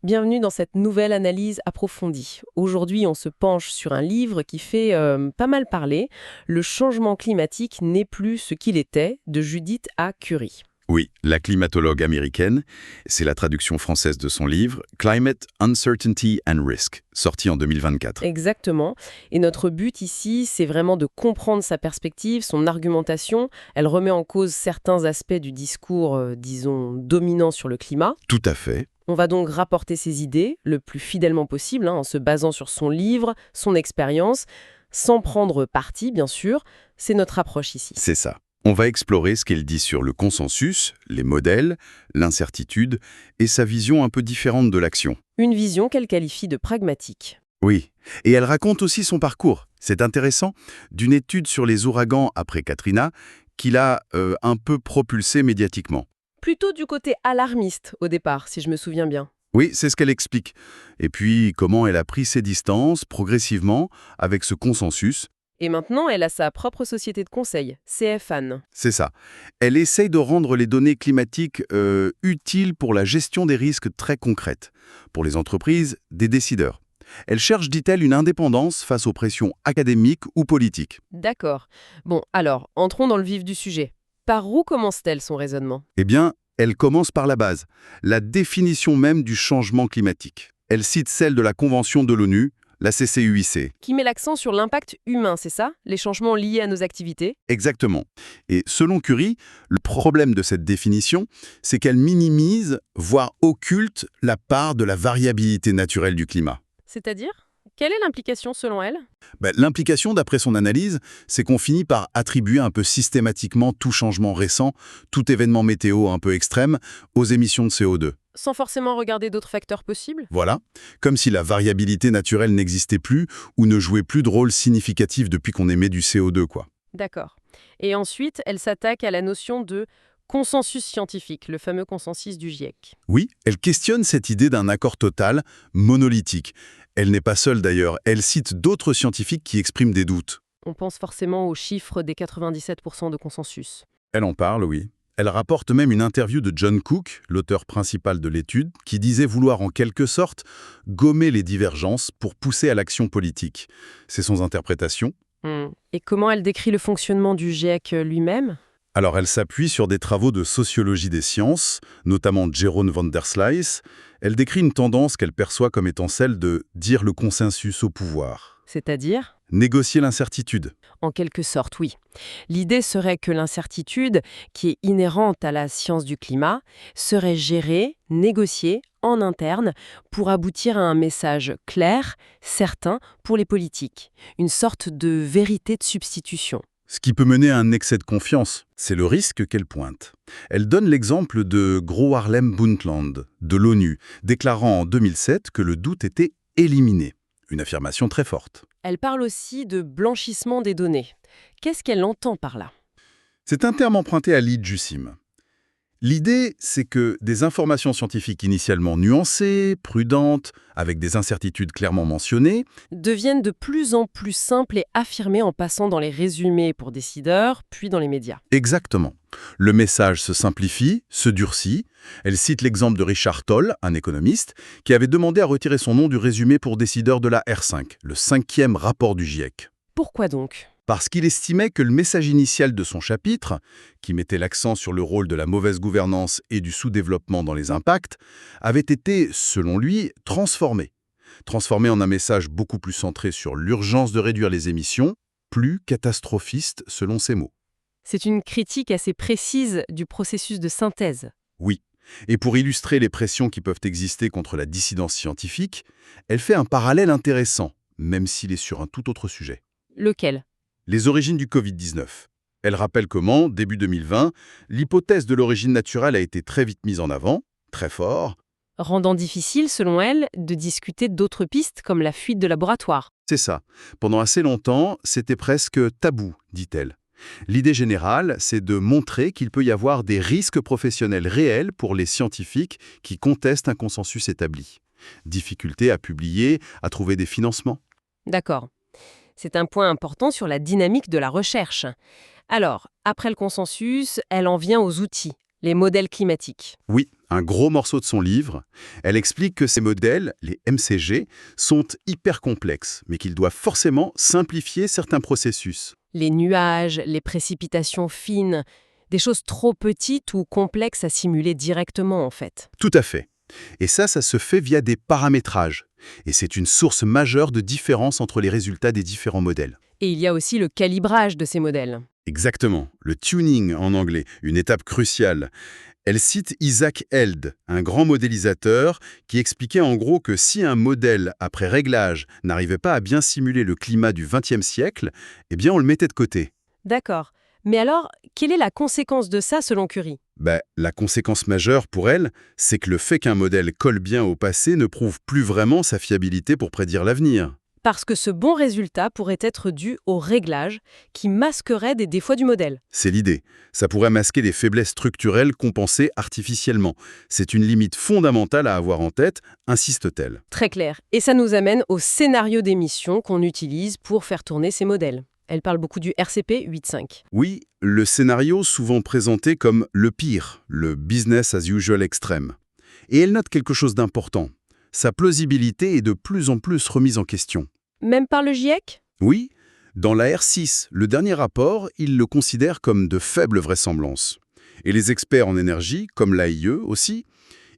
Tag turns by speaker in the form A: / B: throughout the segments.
A: Bienvenue dans cette nouvelle analyse approfondie. Aujourd'hui, on se penche sur un livre qui fait pas mal parler. Le changement climatique n'est plus ce qu'il était, de Judith A. Curry.
B: Oui, la climatologue américaine, c'est la traduction française de son livre Climate, Uncertainty and Risk, sorti en 2024.
A: Exactement. Et notre but ici, c'est vraiment de comprendre sa perspective, son argumentation. Elle remet en cause certains aspects du discours, disons, dominant sur le climat.
B: Tout à fait.
A: On va donc rapporter ses idées le plus fidèlement possible, en se basant sur son livre, son expérience, sans prendre parti, bien sûr. C'est notre approche ici.
B: C'est ça. On va explorer ce qu'elle dit sur le consensus, les modèles, l'incertitude et sa vision un peu différente de l'action.
A: Une vision qu'elle qualifie de pragmatique.
B: Oui, et elle raconte aussi son parcours. C'est intéressant, d'une étude sur les ouragans après Katrina, qui l'a un peu propulsé médiatiquement.
A: Plutôt du côté alarmiste au départ, si je me souviens bien.
B: Oui, c'est ce qu'elle explique. Et puis, comment elle a pris ses distances progressivement avec ce consensus.
A: Et maintenant, elle a sa propre société de conseil, CFAN.
B: C'est ça. Elle essaye de rendre les données climatiques utiles pour la gestion des risques très concrètes, pour les entreprises, des décideurs. Elle cherche, dit-elle, une indépendance face aux pressions académiques ou politiques.
A: D'accord. Bon, alors, entrons dans le vif du sujet. Par où commence-t-elle son raisonnement?
B: Eh bien, elle commence par la base, la définition même du changement climatique. Elle cite celle de la Convention de l'ONU, la CCUIC.
A: Qui met l'accent sur l'impact humain, c'est ça? Les changements liés à nos activités?
B: Exactement. Et selon Curie, le problème de cette définition, c'est qu'elle minimise, voire occulte, la part de la variabilité naturelle du climat.
A: C'est-à-dire? Quelle est l'implication selon elle?
B: L'implication, d'après son analyse, c'est qu'on finit par attribuer un peu systématiquement tout changement récent, tout événement météo un peu extrême, aux émissions de CO2.
A: Sans forcément regarder d'autres facteurs possibles?
B: Voilà, comme si la variabilité naturelle n'existait plus ou ne jouait plus de rôle significatif depuis qu'on émet du CO2, quoi.
A: D'accord. Et ensuite, elle s'attaque à la notion de consensus scientifique, le fameux consensus du GIEC.
B: Oui, elle questionne cette idée d'un accord total, monolithique. Elle n'est pas seule d'ailleurs, elle cite d'autres scientifiques qui expriment des doutes.
A: On pense forcément aux chiffres des 97% de consensus.
B: Elle en parle, oui. Elle rapporte même une interview de John Cook, l'auteur principal de l'étude, qui disait vouloir en quelque sorte gommer les divergences pour pousser à l'action politique. C'est son interprétation.
A: Et comment elle décrit le fonctionnement du GIEC lui-même?
B: Alors elle s'appuie sur des travaux de sociologie des sciences, notamment Jeroen van der Sluijs. Elle décrit une tendance qu'elle perçoit comme étant celle de dire le consensus au pouvoir.
A: C'est-à-dire?
B: Négocier l'incertitude.
A: En quelque sorte, oui. L'idée serait que l'incertitude, qui est inhérente à la science du climat, serait gérée, négociée en interne pour aboutir à un message clair, certain pour les politiques. Une sorte de vérité de substitution.
B: Ce qui peut mener à un excès de confiance, c'est le risque qu'elle pointe. Elle donne l'exemple de Gro Harlem Brundtland, de l'ONU, déclarant en 2007 que le doute était éliminé. Une affirmation très forte.
A: Elle parle aussi de blanchissement des données. Qu'est-ce qu'elle entend par là?
B: C'est un terme emprunté à Lee Jussim. L'idée, c'est que des informations scientifiques initialement nuancées, prudentes, avec des incertitudes clairement mentionnées,
A: Deviennent de plus en plus simples et affirmées en passant dans les résumés pour décideurs, puis dans les médias.
B: exactement. Le message se simplifie, se durcit. Elle cite l'exemple de Richard Toll, un économiste, qui avait demandé à retirer son nom du résumé pour décideurs de la R5, le 5e rapport du GIEC.
A: Pourquoi donc?
B: Parce qu'il estimait que le message initial de son chapitre, qui mettait l'accent sur le rôle de la mauvaise gouvernance et du sous-développement dans les impacts, avait été, selon lui, transformé. Transformé en un message beaucoup plus centré sur l'urgence de réduire les émissions, plus catastrophiste selon ses mots.
A: C'est une critique assez précise du processus de synthèse.
B: Oui. Et pour illustrer les pressions qui peuvent exister contre la dissidence scientifique, elle fait un parallèle intéressant, même s'il est sur un tout autre sujet.
A: Lequel?
B: Les origines du Covid-19. Elle rappelle comment, début 2020, l'hypothèse de l'origine naturelle a été très vite mise en avant, très fort.
A: Rendant difficile, selon elle, de discuter d'autres pistes comme la fuite de laboratoire.
B: C'est ça. Pendant assez longtemps, c'était presque tabou, dit-elle. L'idée générale, c'est de montrer qu'il peut y avoir des risques professionnels réels pour les scientifiques qui contestent un consensus établi. Difficulté à publier, à trouver des financements.
A: D'accord. C'est un point important sur la dynamique de la recherche. Alors, après le consensus, elle en vient aux outils, les modèles climatiques.
B: Oui, un gros morceau de son livre. Elle explique que ces modèles, les MCG, sont hyper complexes, mais qu'ils doivent forcément simplifier certains processus.
A: Les nuages, les précipitations fines, des choses trop petites ou complexes à simuler directement en fait.
B: Tout à fait. Et ça se fait via des paramétrages. Et c'est une source majeure de différence entre les résultats des différents modèles.
A: Et il y a aussi le calibrage de ces modèles.
B: Exactement, le tuning en anglais, une étape cruciale. Elle cite Isaac Held, un grand modélisateur, qui expliquait en gros que si un modèle, après réglage, n'arrivait pas à bien simuler le climat du XXe siècle, eh bien on le mettait de côté.
A: D'accord. Mais alors, quelle est la conséquence de ça selon Curie?
B: La conséquence majeure pour elle, c'est que le fait qu'un modèle colle bien au passé ne prouve plus vraiment sa fiabilité pour prédire l'avenir.
A: Parce que ce bon résultat pourrait être dû au réglage qui masquerait des défauts du modèle.
B: C'est l'idée. Ça pourrait masquer des faiblesses structurelles compensées artificiellement. C'est une limite fondamentale à avoir en tête, insiste-t-elle.
A: Très clair. Et ça nous amène au scénario d'émission qu'on utilise pour faire tourner ces modèles. Elle parle beaucoup du RCP 8.5.
B: Oui, le scénario souvent présenté comme le pire, le business as usual extrême. Et elle note quelque chose d'important. Sa plausibilité est de plus en plus remise en question.
A: Même par le GIEC?
B: Oui, dans la R6, le dernier rapport, il le considère comme de faible vraisemblance. Et les experts en énergie, comme l'AIE aussi,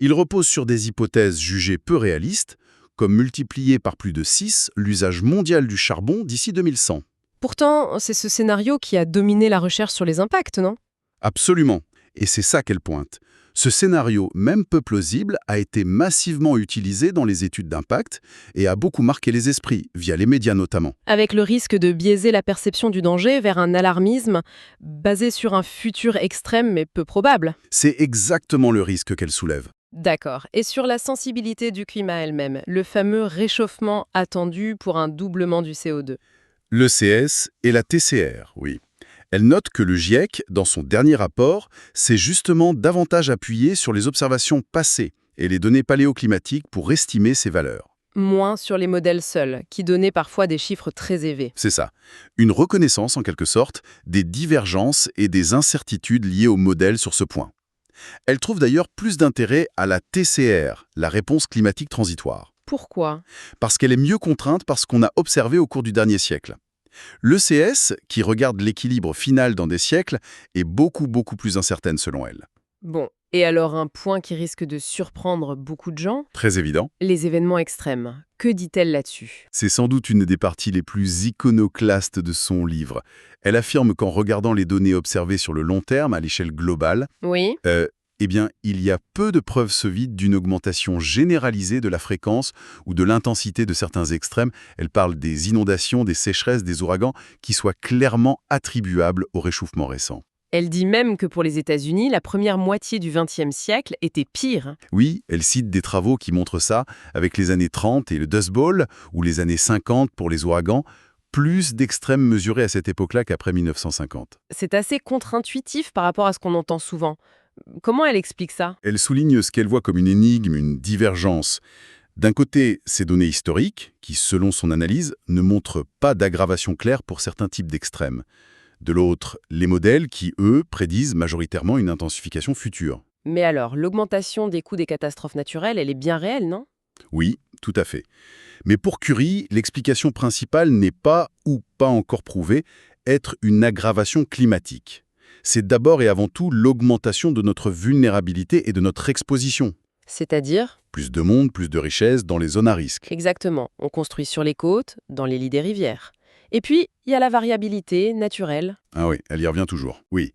B: ils reposent sur des hypothèses jugées peu réalistes, comme multiplier par plus de 6 l'usage mondial du charbon d'ici 2100.
A: Pourtant, c'est ce scénario qui a dominé la recherche sur les impacts, non?
B: Absolument. Et c'est ça qu'elle pointe. Ce scénario, même peu plausible, a été massivement utilisé dans les études d'impact et a beaucoup marqué les esprits, via les médias notamment.
A: Avec le risque de biaiser la perception du danger vers un alarmisme basé sur un futur extrême mais peu probable.
B: C'est exactement le risque qu'elle soulève.
A: D'accord. Et sur la sensibilité du climat elle-même, le fameux réchauffement attendu pour un doublement du CO2.
B: L'ECS et la TCR, oui. Elle note que le GIEC, dans son dernier rapport, s'est justement davantage appuyé sur les observations passées et les données paléoclimatiques pour estimer ces valeurs.
A: Moins sur les modèles seuls, qui donnaient parfois des chiffres très élevés.
B: C'est ça. Une reconnaissance, en quelque sorte, des divergences et des incertitudes liées au modèle sur ce point. Elle trouve d'ailleurs plus d'intérêt à la TCR, la réponse climatique transitoire.
A: Pourquoi?
B: Parce qu'elle est mieux contrainte par ce qu'on a observé au cours du dernier siècle. L'ECS, qui regarde l'équilibre final dans des siècles, est beaucoup plus incertaine selon elle.
A: Bon, et alors un point qui risque de surprendre beaucoup de gens,
B: Très évident.
A: les événements extrêmes. Que dit-elle là-dessus?
B: C'est sans doute une des parties les plus iconoclastes de son livre. Elle affirme qu'en regardant les données observées sur le long terme à l'échelle globale,
A: Oui.
B: eh bien, il y a peu de preuves solides d'une augmentation généralisée de la fréquence ou de l'intensité de certains extrêmes. Elle parle des inondations, des sécheresses, des ouragans, qui soient clairement attribuables au réchauffement récent.
A: Elle dit même que pour les États-Unis, la première moitié du XXe siècle était pire.
B: Oui, elle cite des travaux qui montrent ça, avec les années 30 et le Dust Bowl, ou les années 50 pour les ouragans, plus d'extrêmes mesurés à cette époque-là qu'après 1950.
A: C'est assez contre-intuitif par rapport à ce qu'on entend souvent. Comment elle explique ça?
B: Elle souligne ce qu'elle voit comme une énigme, une divergence. D'un côté, ces données historiques, qui, selon son analyse, ne montrent pas d'aggravation claire pour certains types d'extrêmes. De l'autre, les modèles qui, eux, prédisent majoritairement une intensification future.
A: Mais alors, l'augmentation des coûts des catastrophes naturelles, elle est bien réelle, non?
B: Oui, tout à fait. Mais pour Curie, l'explication principale n'est pas, ou pas encore prouvée, être une aggravation climatique. C'est d'abord et avant tout l'augmentation de notre vulnérabilité et de notre exposition.
A: C'est-à-dire?
B: Plus de monde, plus de richesses dans les zones à risque.
A: Exactement. On construit sur les côtes, dans les lits des rivières. Et puis, il y a la variabilité naturelle.
B: Ah oui, elle y revient toujours. Oui.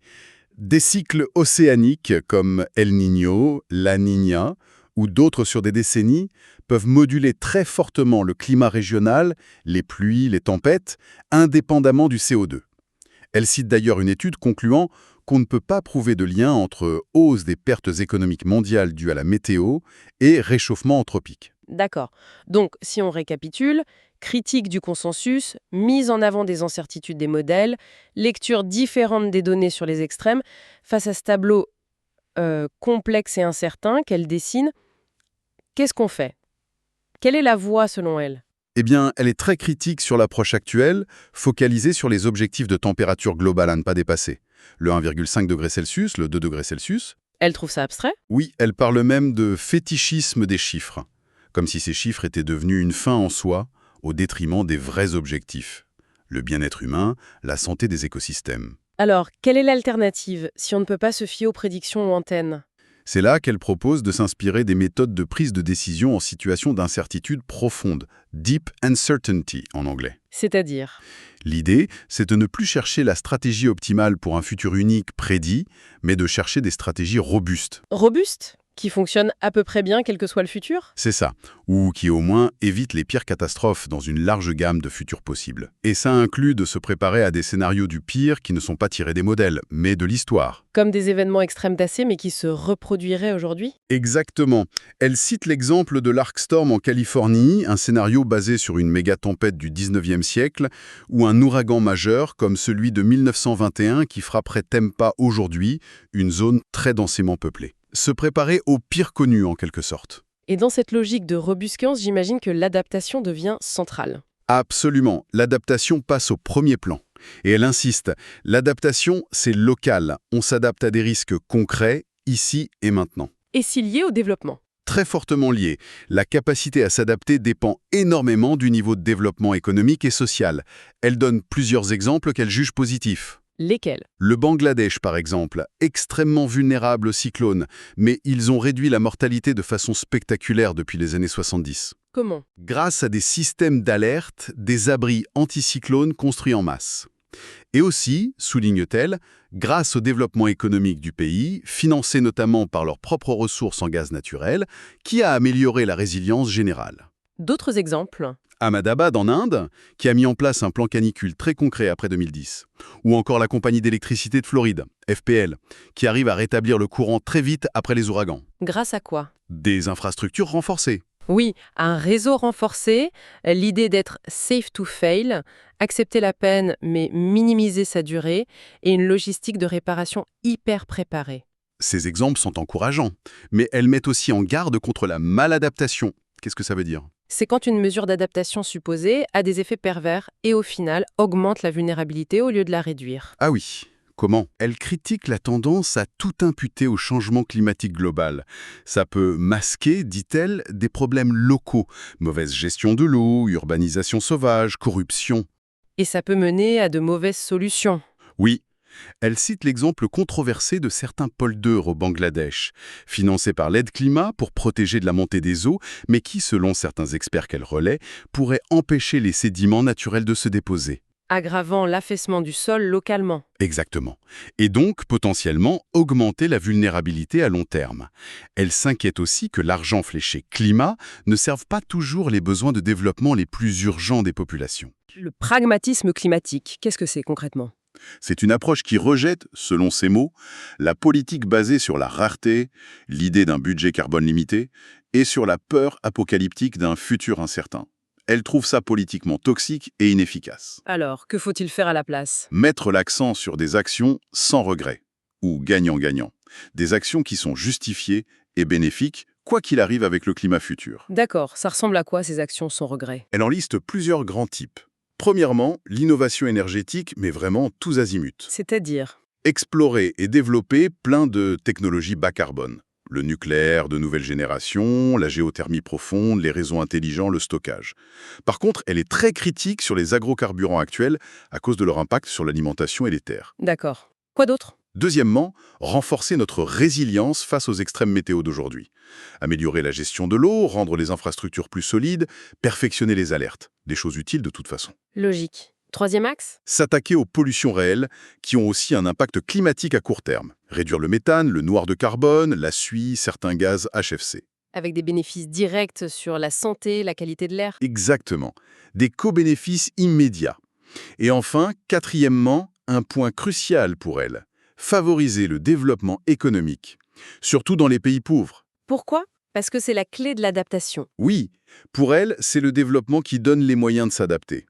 B: Des cycles océaniques comme El Niño, La Niña ou d'autres sur des décennies peuvent moduler très fortement le climat régional, les pluies, les tempêtes, indépendamment du CO2. Elle cite d'ailleurs une étude concluant qu'on ne peut pas prouver de lien entre hausse des pertes économiques mondiales dues à la météo et réchauffement anthropique.
A: D'accord. Donc, si on récapitule, critique du consensus, mise en avant des incertitudes des modèles, lecture différente des données sur les extrêmes, face à ce tableau complexe et incertain qu'elle dessine, qu'est-ce qu'on fait? Quelle est la voie selon elle?
B: Eh bien, elle est très critique sur l'approche actuelle, focalisée sur les objectifs de température globale à ne pas dépasser. Le 1,5 degré Celsius, le 2 degrés Celsius.
A: Elle trouve ça abstrait?
B: Oui, elle parle même de fétichisme des chiffres, comme si ces chiffres étaient devenus une fin en soi, au détriment des vrais objectifs. Le bien-être humain, la santé des écosystèmes.
A: Alors, quelle est l'alternative si on ne peut pas se fier aux prédictions ou antennes?
B: C'est là qu'elle propose de s'inspirer des méthodes de prise de décision en situation d'incertitude profonde, deep uncertainty en anglais.
A: C'est-à-dire?
B: L'idée, c'est de ne plus chercher la stratégie optimale pour un futur unique prédit, mais de chercher des stratégies robustes.
A: Robuste? Qui fonctionne à peu près bien quel que soit le futur?
B: C'est ça, ou qui au moins évite les pires catastrophes dans une large gamme de futurs possibles. Et ça inclut de se préparer à des scénarios du pire qui ne sont pas tirés des modèles, mais de l'histoire.
A: Comme des événements extrêmes passés mais qui se reproduiraient aujourd'hui?
B: Exactement. Elle cite l'exemple de l'Arc Storm en Californie, un scénario basé sur une méga-tempête du 19e siècle, ou un ouragan majeur comme celui de 1921 qui frapperait Tampa aujourd'hui, une zone très densément peuplée. Se préparer au pire connu en quelque sorte.
A: Et dans cette logique de robuscence, j'imagine que l'adaptation devient centrale.
B: Absolument, l'adaptation passe au premier plan. Et elle insiste, l'adaptation, c'est local, on s'adapte à des risques concrets, ici et maintenant.
A: Et si lié au développement?
B: Très fortement lié, la capacité à s'adapter dépend énormément du niveau de développement économique et social. Elle donne plusieurs exemples qu'elle juge positifs.
A: Lesquels?
B: Le Bangladesh, par exemple, extrêmement vulnérable aux cyclones, mais ils ont réduit la mortalité de façon spectaculaire depuis les années 70.
A: Comment?
B: Grâce à des systèmes d'alerte, des abris anticyclones construits en masse. Et aussi, souligne-t-elle, grâce au développement économique du pays, financé notamment par leurs propres ressources en gaz naturel, qui a amélioré la résilience générale.
A: D'autres exemples?
B: Ahmedabad en Inde, qui a mis en place un plan canicule très concret après 2010. Ou encore la compagnie d'électricité de Floride, FPL, qui arrive à rétablir le courant très vite après les ouragans.
A: Grâce à quoi?
B: Des infrastructures renforcées.
A: Oui, un réseau renforcé, l'idée d'être safe to fail, accepter la peine mais minimiser sa durée, et une logistique de réparation hyper préparée.
B: Ces exemples sont encourageants, mais elles mettent aussi en garde contre la maladaptation. Qu'est-ce que ça veut dire ?
A: C'est quand une mesure d'adaptation supposée a des effets pervers et au final augmente la vulnérabilité au lieu de la réduire.
B: Ah oui, comment ? Elle critique la tendance à tout imputer au changement climatique global. Ça peut masquer, dit-elle, des problèmes locaux, mauvaise gestion de l'eau, urbanisation sauvage, corruption.
A: Et ça peut mener à de mauvaises solutions.
B: Oui. Elle cite l'exemple controversé de certains polders au Bangladesh, financés par l'aide climat pour protéger de la montée des eaux, mais qui, selon certains experts qu'elle relaie, pourraient empêcher les sédiments naturels de se déposer.
A: Aggravant l'affaissement du sol localement.
B: Exactement. Et donc, potentiellement, augmenter la vulnérabilité à long terme. Elle s'inquiète aussi que l'argent fléché climat ne serve pas toujours les besoins de développement les plus urgents des populations.
A: Le pragmatisme climatique, qu'est-ce que c'est concrètement?
B: C'est une approche qui rejette, selon ses mots, la politique basée sur la rareté, l'idée d'un budget carbone limité, et sur la peur apocalyptique d'un futur incertain. Elle trouve ça politiquement toxique et inefficace.
A: Alors, que faut-il faire à la place?
B: Mettre l'accent sur des actions sans regret, ou gagnant-gagnant. Des actions qui sont justifiées et bénéfiques, quoi qu'il arrive avec le climat futur.
A: D'accord, ça ressemble à quoi ces actions sans regret?
B: Elle en liste plusieurs grands types. Premièrement, l'innovation énergétique, mais vraiment tous azimuts.
A: C'est-à-dire?
B: Explorer et développer plein de technologies bas carbone. Le nucléaire de nouvelle génération, la géothermie profonde, les réseaux intelligents, le stockage. Par contre, elle est très critique sur les agrocarburants actuels à cause de leur impact sur l'alimentation et les terres.
A: D'accord. Quoi d'autre?
B: Deuxièmement, renforcer notre résilience face aux extrêmes météo d'aujourd'hui. Améliorer la gestion de l'eau, rendre les infrastructures plus solides, perfectionner les alertes. Des choses utiles de toute façon.
A: Logique. Troisième axe?
B: S'attaquer aux pollutions réelles qui ont aussi un impact climatique à court terme. Réduire le méthane, le noir de carbone, la suie, certains gaz HFC.
A: Avec des bénéfices directs sur la santé, la qualité de l'air?
B: Exactement. Des co-bénéfices immédiats. Et enfin, quatrièmement, un point crucial pour elle. Favoriser le développement économique, surtout dans les pays pauvres.
A: Pourquoi? Parce que c'est la clé de l'adaptation.
B: Oui, pour elle, c'est le développement qui donne les moyens de s'adapter.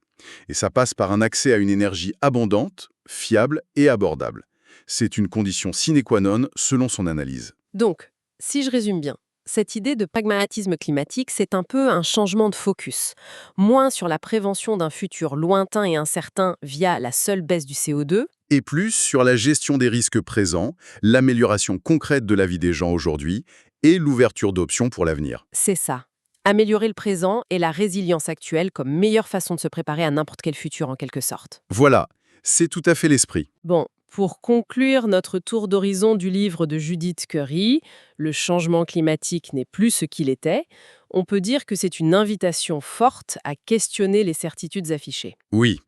B: Et ça passe par un accès à une énergie abondante, fiable et abordable. C'est une condition sine qua non selon son analyse.
A: Donc, si je résume bien, cette idée de pragmatisme climatique, c'est un peu un changement de focus. Moins sur la prévention d'un futur lointain et incertain via la seule baisse du CO2,
B: et plus sur la gestion des risques présents, l'amélioration concrète de la vie des gens aujourd'hui et l'ouverture d'options pour l'avenir.
A: C'est ça. Améliorer le présent et la résilience actuelle comme meilleure façon de se préparer à n'importe quel futur en quelque sorte.
B: Voilà, c'est tout à fait l'esprit.
A: Bon, pour conclure notre tour d'horizon du livre de Judith Curry, Le changement climatique n'est plus ce qu'il était, on peut dire que c'est une invitation forte à questionner les certitudes affichées.
B: Oui,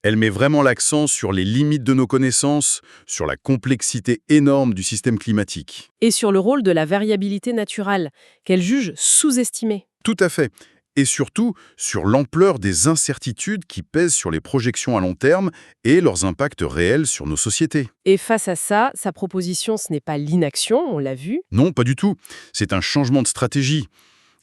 B: elle met vraiment l'accent sur les limites de nos connaissances, sur la complexité énorme du système climatique.
A: Et sur le rôle de la variabilité naturelle, qu'elle juge sous-estimée.
B: Tout à fait. Et surtout, sur l'ampleur des incertitudes qui pèsent sur les projections à long terme et leurs impacts réels sur nos sociétés.
A: Et face à ça, sa proposition, ce n'est pas l'inaction, on l'a vu.
B: Non, pas du tout. C'est un changement de stratégie.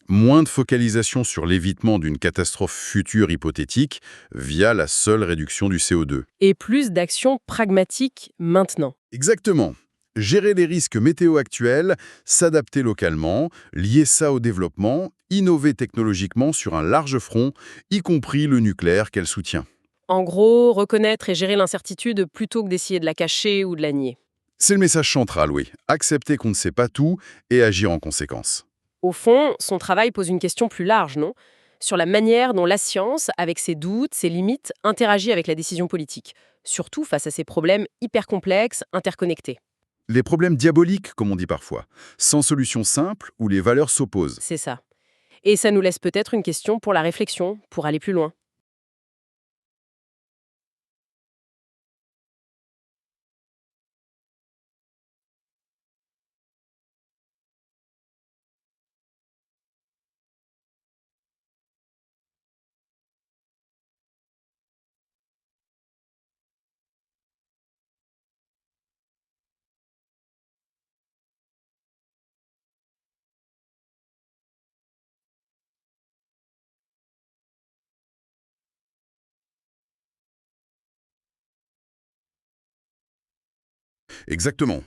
B: Moins de focalisation sur l'évitement d'une catastrophe future hypothétique via la seule réduction du CO2.
A: Et plus d'actions pragmatiques maintenant.
B: Exactement. Gérer les risques météo actuels, s'adapter localement, lier ça au développement, innover technologiquement sur un large front, y compris le nucléaire qu'elle soutient.
A: En gros, reconnaître et gérer l'incertitude plutôt que d'essayer de la cacher ou de la nier.
B: C'est le message central, oui. Accepter qu'on ne sait pas tout et agir en conséquence.
A: Au fond, son travail pose une question plus large, non? Sur la manière dont la science, avec ses doutes, ses limites, interagit avec la décision politique. Surtout face à ces problèmes hyper complexes, interconnectés.
B: Les problèmes diaboliques, comme on dit parfois, sans solution simple où les valeurs s'opposent.
A: C'est ça. Et ça nous laisse peut-être une question pour la réflexion, pour aller plus loin.
B: Exactement.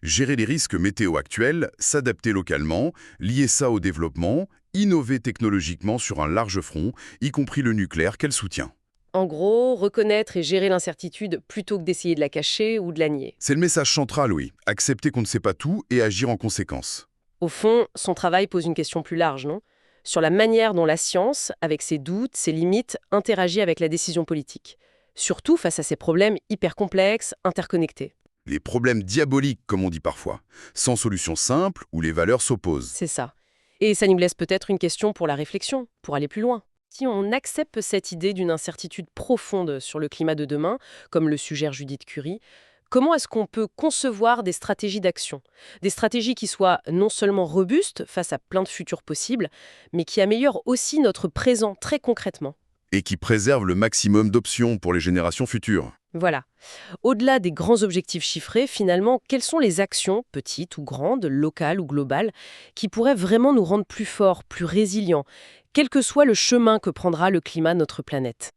B: Gérer les risques météo actuels, s'adapter localement, lier ça au développement, innover technologiquement sur un large front, y compris le nucléaire qu'elle soutient.
A: En gros, reconnaître et gérer l'incertitude plutôt que d'essayer de la cacher ou de la nier.
B: C'est le message central, oui. Accepter qu'on ne sait pas tout et agir en conséquence.
A: Au fond, son travail pose une question plus large, non? Sur la manière dont la science, avec ses doutes, ses limites, interagit avec la décision politique. Surtout face à ces problèmes hyper complexes, interconnectés.
B: Les problèmes diaboliques, comme on dit parfois, sans solution simple où les valeurs s'opposent.
A: C'est ça. Et ça nous laisse peut-être une question pour la réflexion, pour aller plus loin. Si on accepte cette idée d'une incertitude profonde sur le climat de demain, comme le suggère Judith Curry, comment est-ce qu'on peut concevoir des stratégies d'action? Des stratégies qui soient non seulement robustes face à plein de futurs possibles, mais qui améliorent aussi notre présent très concrètement.
B: Et qui préservent le maximum d'options pour les générations futures.
A: Voilà. Au-delà des grands objectifs chiffrés, finalement, quelles sont les actions, petites ou grandes, locales ou globales, qui pourraient vraiment nous rendre plus forts, plus résilients, quel que soit le chemin que prendra le climat de notre planète?